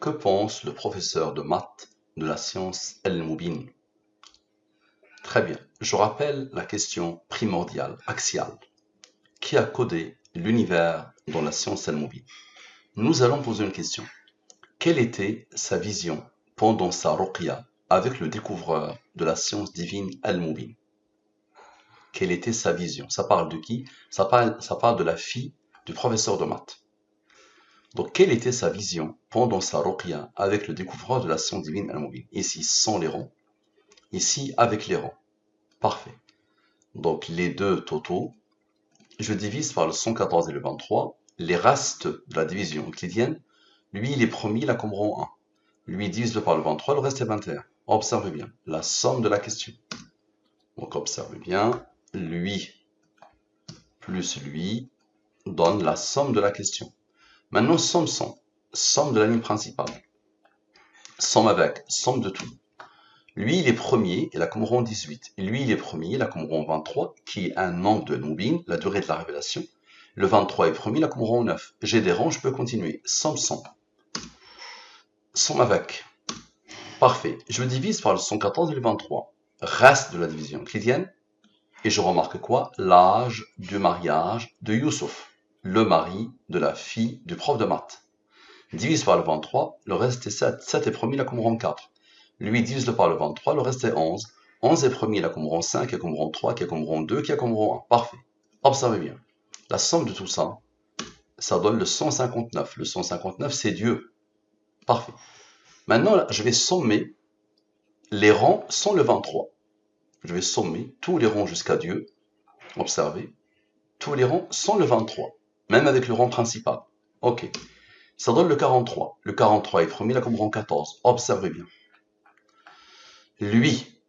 Que pense le professeur de maths de la science Al-Mubin? Très bien. Je rappelle la question primordiale, axiale. Qui a codé l'univers dans la science Al-Mubin? Nous allons poser une question. Quelle était sa vision pendant sa ruqya avec le découvreur de la science divine Al-Mubin? Quelle était sa vision? Ça parle de qui? Ça parle de la fille du professeur de maths. Donc, quelle était sa vision pendant sa ruqya avec le découvreur de la science divine Al-Mubin? Ici, sans les rangs. Ici, avec les rangs. Parfait. Donc, les deux totaux, je divise par le 114 et le 23. Les restes de la division euclidienne, lui, il est promis, il a comme rang 1. Lui, divise-le par le 23, le reste est 21. Observez bien, la somme de la question. Donc, observez bien, lui plus lui donne la somme de la question. Maintenant, somme de la ligne principale. Somme avec, somme de tout. Lui, il est premier, il a comme rang 18. Lui, il est premier, il a comme rang 23, qui est un nombre de Al-Mubin, la durée de la révélation. Le 23 est premier, il a comme rang 9. J'ai des rangs, je peux continuer. Somme. Somme avec. Parfait. Je divise par le 114 et le 23. Reste de la division euclidienne. Et je remarque quoi? L'âge du mariage de Youssouf, le mari de la fille du prof de maths. Divise par le 23, le reste est 7. 7 est premier, il a comme rang 4. Lui, divise-le par le 23, le reste est 11. 11 est premier, il a comme rang 5, qui a comme rang 3, qui a comme rang 2, qui a comme rang 1. Parfait. Observez bien. La somme de tout ça, ça donne le 159. Le 159, c'est Dieu. Parfait. Maintenant, je vais sommer les rangs sans le 23. Je vais sommer tous les rangs jusqu'à Dieu. Observez. Tous les rangs sans le 23. Même avec le rang principal. Ok. Ça donne le 43. Le 43 est premier, il a comme rang 14. Observez bien. Lui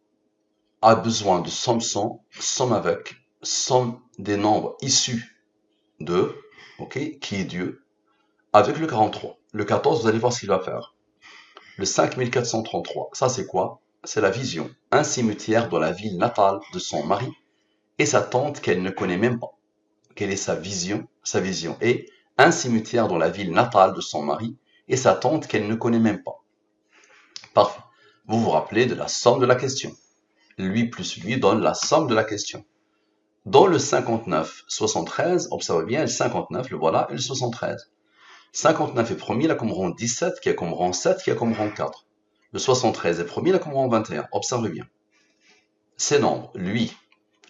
a besoin de somme sans, somme avec, somme des nombres issus de, ok, qui est Dieu, avec le 43. Le 14, vous allez voir ce qu'il va faire. Le 5433, ça c'est quoi? C'est la vision. Un cimetière dans la ville natale de son mari et sa tante qu'elle ne connaît même pas. Quelle est sa vision? Sa vision est un cimetière dans la ville natale de son mari et sa tante qu'elle ne connaît même pas. Parfait. Vous vous rappelez de la somme de la question. Lui plus lui donne la somme de la question. Dans le 59, 73, observez bien, le 59, le voilà, et le 73. 59 est premier, il a comme rang 17, qui a comme rang 7, qui a comme rang 4. Le 73 est premier, il a comme rang 21. Observez bien. Ces nombres, lui,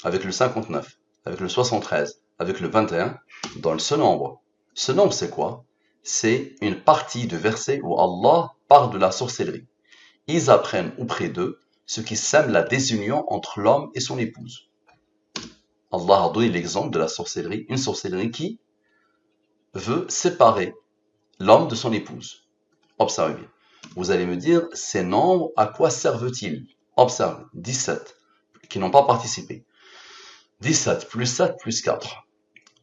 avec le 59, avec le 73, avec le 21, donnent ce nombre. Ce nombre, c'est quoi? C'est une partie de verset où Allah parle de la sorcellerie. Ils apprennent auprès d'eux ce qui sème la désunion entre l'homme et son épouse. Allah a donné l'exemple de la sorcellerie, une sorcellerie qui veut séparer l'homme de son épouse. Observez bien. Vous allez me dire, ces nombres, à quoi servent-ils? Observez, 17, qui n'ont pas participé. 17 plus 7 plus 4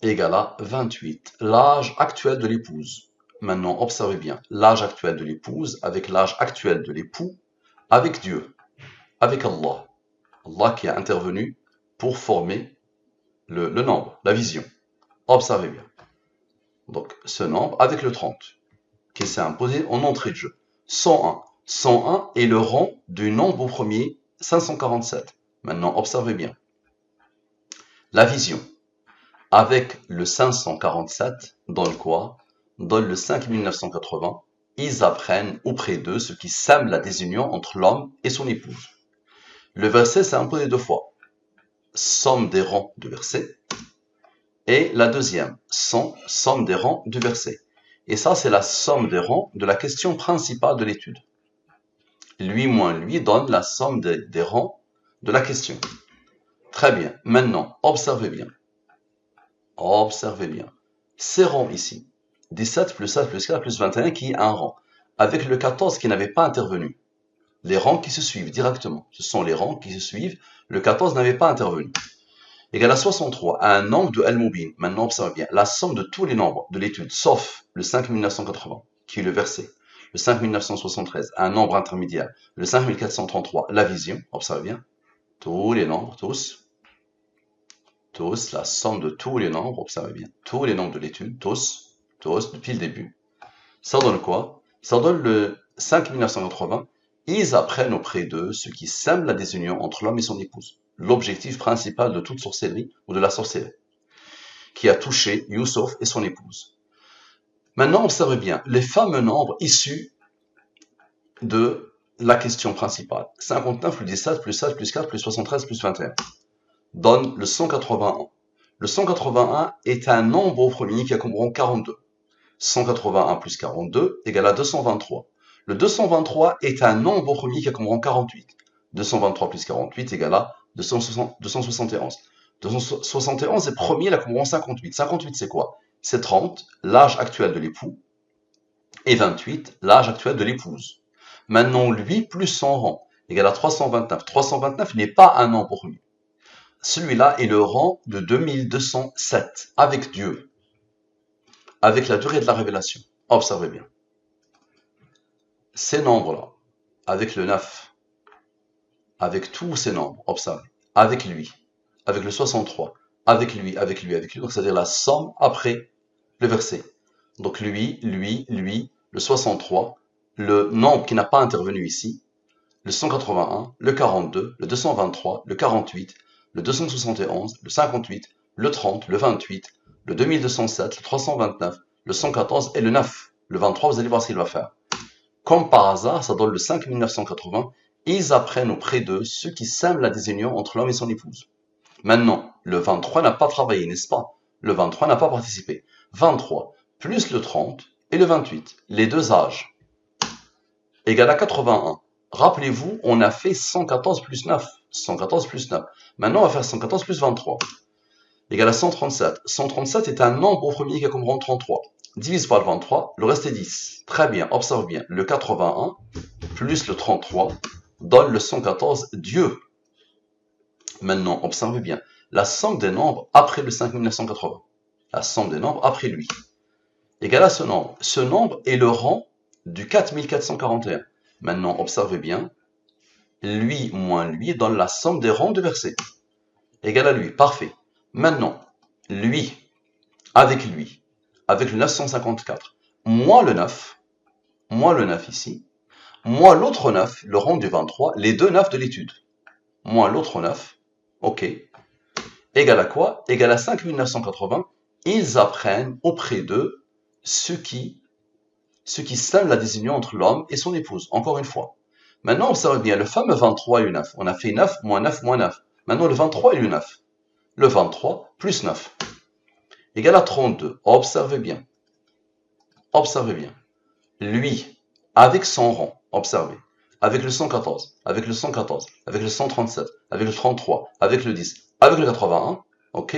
égale à 28. L'âge actuel de l'épouse. Maintenant, observez bien, l'âge actuel de l'épouse avec l'âge actuel de l'époux, avec Dieu, avec Allah. Allah qui a intervenu pour former le nombre, la vision. Observez bien. Donc, ce nombre avec le 30, qui s'est imposé en entrée de jeu. 101. 101 est le rang du nombre au premier, 547. Maintenant, observez bien. La vision, avec le 547, donne quoi? Donne le 5980. Ils apprennent auprès d'eux ce qui sème la désunion entre l'homme et son épouse. Le verset s'est imposé deux fois. Somme des rangs du verset. Et la deuxième, somme des rangs du verset. Et ça, c'est la somme des rangs de la question principale de l'étude. Lui moins lui donne la somme des rangs de la question. Très bien. Maintenant, observez bien. Observez bien. Ces rangs ici, 17 plus 7 plus 4 plus 21 qui est un rang, avec le 14 qui n'avait pas intervenu. Les rangs qui se suivent directement. Ce sont les rangs qui se suivent. Le 14 n'avait pas intervenu. Égale à 63, à un nombre de Al-Mubin. Maintenant, observez bien. La somme de tous les nombres de l'étude, sauf le 5980, qui est le verset. Le 5973, un nombre intermédiaire. Le 5433, la vision. Observez bien. Tous les nombres, tous, la somme de tous les nombres, observez bien. Tous les nombres de l'étude, tous, depuis le début. Ça donne quoi? Ça donne le 5980. Ils apprennent auprès d'eux ce qui sème la désunion entre l'homme et son épouse. L'objectif principal de toute sorcellerie ou de la sorcellerie qui a touché Youssouf et son épouse. Maintenant, observez bien, les fameux nombres issus de la question principale. 59 plus 17 plus 7 plus 4 plus 73 plus 21 donne le 181. Le 181 est un nombre au premier qui a comme rang 42. 181 plus 42 égale à 223. Le 223 est un nombre au premier qui a comme rang 48. 223 plus 48 égale à 271. 271 est premier, il a comme rang 58. 58 c'est quoi? C'est 30, l'âge actuel de l'époux, et 28, l'âge actuel de l'épouse. Maintenant, lui plus son rang égale à 329. 329 n'est pas un nombre premier. Celui-là est le rang de 2207 avec Dieu, avec la durée de la révélation. Observez bien. Ces nombres-là, avec le 9, avec tous ces nombres, observez, avec lui, avec le 63, avec lui, donc c'est-à-dire la somme après le verset. Donc lui, le 63, le nombre qui n'a pas intervenu ici, le 181, le 42, le 223, le 48, le 271, le 58, le 30, le 28, le 2207, le 329, le 114 et le 9. Le 23, vous allez voir ce qu'il va faire. Comme par hasard, ça donne le 5980. Ils apprennent auprès d'eux ce qui sème la désunion entre l'homme et son épouse. Maintenant, le 23 n'a pas travaillé, n'est-ce pas? Le 23 n'a pas participé. 23 plus le 30 et le 28, les deux âges, égale à 81. Rappelez-vous, on a fait 114 plus 9. 114 plus 9. Maintenant, on va faire 114 plus 23. Égale à 137. 137 est un nombre au premier qui a comme rang 33. Divise par le 23, le reste est 10. Très bien, observe bien. Le 81 plus le 33 donne le 114, Dieu. Maintenant, observez bien. La somme des nombres après le 5980. La somme des nombres après lui. Égale à ce nombre. Ce nombre est le rang du 4441. Maintenant, observez bien. Lui moins lui donne la somme des rangs de versets. Égale à lui. Parfait. Maintenant, lui, avec le 954, moins le 9 ici, moins l'autre 9, le rang du 23, les deux 9 de l'étude, moins l'autre 9, ok, égale à quoi? Égale à 5980, ils apprennent auprès d'eux ce qui sème la désunion entre l'homme et son épouse, encore une fois. Maintenant, observez bien, le fameux 23 et le 9, on a fait 9 moins 9 moins 9, maintenant le 23 et le 9, le 23 plus 9, égale à 32, observez bien, lui, avec son rang, observez, avec le 114, avec le 114, avec le 137, avec le 33, avec le 10, avec le 81, ok,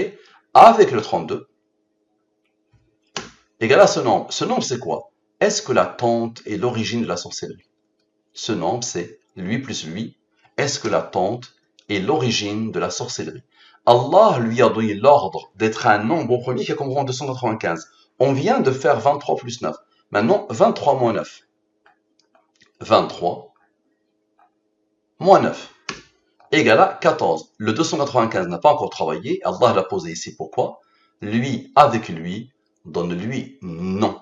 avec le 32, égale à ce nombre. Ce nombre, c'est quoi? Est-ce que la tente est l'origine de la sorcellerie? Ce nombre, c'est lui plus lui. Est-ce que la tente est l'origine de la sorcellerie? Allah lui a donné l'ordre d'être un nombre au premier qui a comme rang 295. On vient de faire 23 plus 9. Maintenant, 23 moins 9. 23 moins 9 égale à 14. Le 295 n'a pas encore travaillé. Allah l'a posé ici. Pourquoi? Lui avec lui donne lui non.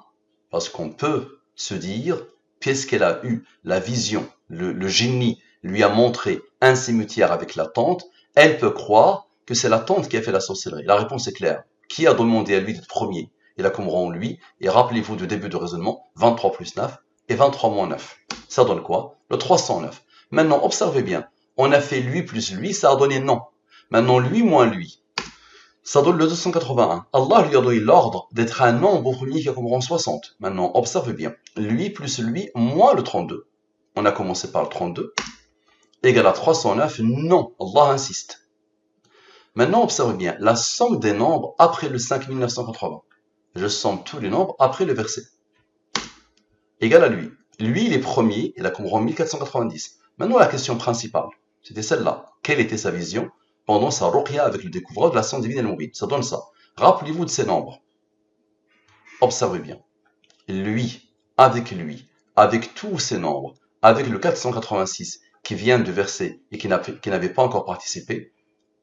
Parce qu'on peut se dire, puisqu'elle a eu la vision, le génie lui a montré un cimetière avec la tente, elle peut croire que c'est la tente qui a fait la sorcellerie. La réponse est claire. Qui a demandé à lui d'être premier? Il a comme rang lui. Et rappelez-vous du début du raisonnement, 23 plus 9 et 23 moins 9. Ça donne quoi? Le 309. Maintenant, observez bien. On a fait lui plus lui, ça a donné non. Maintenant, lui moins lui. Ça donne le 281. Allah lui a donné l'ordre d'être un nombre au premier qui a comme rang 60. Maintenant, observez bien. Lui plus lui moins le 32. On a commencé par le 32. Égale à 309. Non, Allah insiste. Maintenant, observez bien. La somme des nombres après le 5980. Je somme tous les nombres après le verset. Égale à lui. Lui, il est premier, il a comme rang 1490. Maintenant, la question principale, c'était celle-là. Quelle était sa vision pendant sa ruqya avec le découvreur de la science divine al-Mubin? Ça donne ça. Rappelez-vous de ces nombres. Observez bien. Lui, avec tous ces nombres, avec le 486 qui vient de verser et qui n'avait pas encore participé,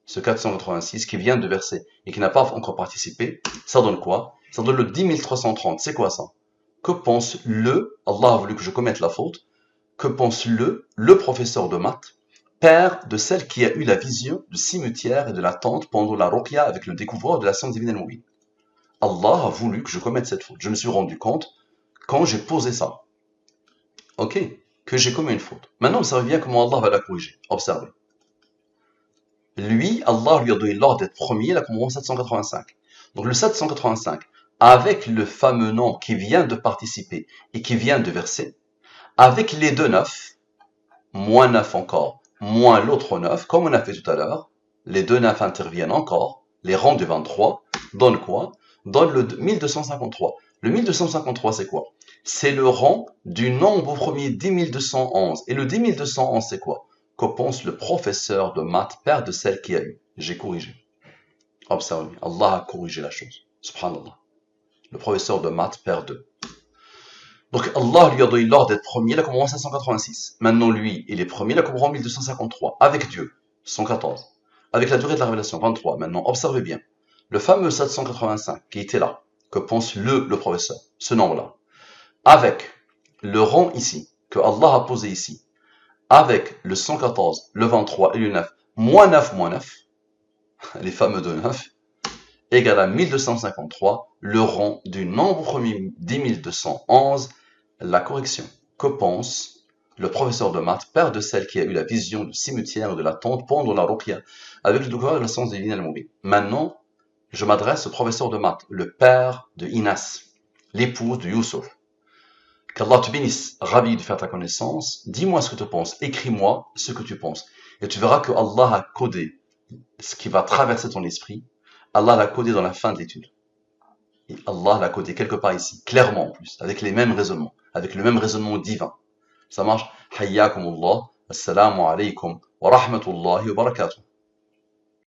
ce 486 qui vient de verser et qui n'a pas encore participé, ça donne quoi? Ça donne le 10 330. C'est quoi ça? que pense Allah a voulu que je commette la faute, que pense le professeur de maths, père de celle qui a eu la vision du cimetière et de la tente pendant la ruqya avec le découvreur de la science divine al-Mubin. Allah a voulu que je commette cette faute. Je me suis rendu compte quand j'ai posé ça. Ok, que j'ai commis une faute. Maintenant, observez bien comment Allah va la corriger. Observez. Lui, Allah lui a donné l'ordre d'être premier, la commandement 785. Donc le 785, avec le fameux nom qui vient de participer et qui vient de verser, avec les deux 9, moins 9 encore, moins l'autre 9, comme on a fait tout à l'heure, les deux 9 interviennent encore, les rangs du 23, donne quoi? Donne le 1253. Le 1253, c'est quoi? C'est le rang du nombre premier 10211. Et le 10211, c'est quoi? Que pense le professeur de maths, père de celle qui a eu? J'ai corrigé. Observez, Allah a corrigé la chose. Subhanallah. Le professeur de maths, père de. Donc Allah lui a donné l'ordre d'être premier, la commandement 586. Maintenant lui, il est premier, la commandement 1253. Avec Dieu, 114. Avec la durée de la révélation, 23. Maintenant, observez bien. Le fameux 785 qui était là, que pense le professeur, ce nombre-là, avec le rang ici, que Allah a posé ici, avec le 114, le 23 et le 9, moins 9, moins 9, les fameux de 9, égale à 1253, le rang du nombre premier 10211, la correction. Que pense le professeur de maths, père de celle qui a eu la vision du cimetière et de la tente pendant la ruqya, avec le découvreur de la science divine al-Mubin? Maintenant, je m'adresse au professeur de maths, le père de Inas, l'épouse de Youssouf. Qu'Allah te bénisse, ravi de faire ta connaissance. Dis-moi ce que tu penses, écris-moi ce que tu penses. Et tu verras que Allah a codé ce qui va traverser ton esprit. Allah l'a codé dans la fin de l'étude. Et Allah l'a codé quelque part ici, clairement en plus, avec les mêmes raisonnements, avec le même raisonnement divin. Ça marche? Hayyakumullah, assalamu alaykum wa rahmatullahi wa barakatuh.